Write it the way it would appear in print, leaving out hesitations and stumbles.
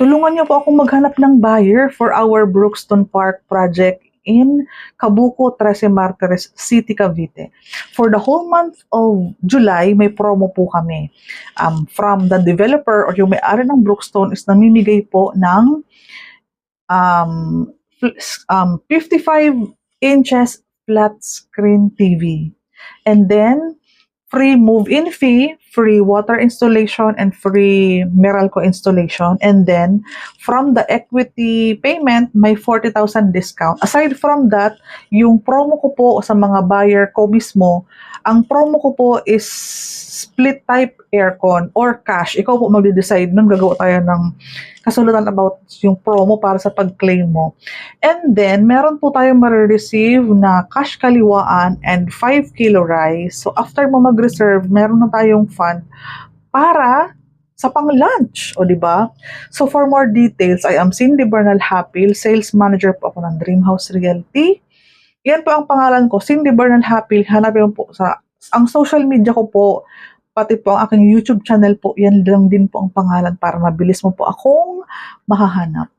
Tulungan niyo po akong maghanap ng buyer for our Brookston Park project in Cabuco, Trece Martires City, Cavite. For the whole month of July, may promo po kami. From the developer or yung may-ari ng Brookstone is namimigay po ng 55 inches flat screen TV. And then, free move-in fee, free water installation, and free Meralco installation. And then, from the equity payment, may 40,000 discount. Aside from that, yung promo ko po sa mga buyer ko mismo, ang promo ko po is split type aircon or cash. Ikaw po magde-decide nun, gagawa tayo ng kasulatan about yung promo para sa pag-claim mo. And then, meron po tayong marireceive na cash kaliwaan and 5 kilo rice. So, after mo mag-reserve, meron na tayong fund para sa pang-lunch, o di ba? So, for more details, I am Cindy Bernal Hapil, Sales Manager po ako ng Dreamhouse Realty. Yan po ang pangalan ko, Cindy Bernal Hapil. Hanapin mo po ang social media ko po, pati po ang aking YouTube channel po, yan lang din po ang pangalan para mabilis mo po akong mahahanap.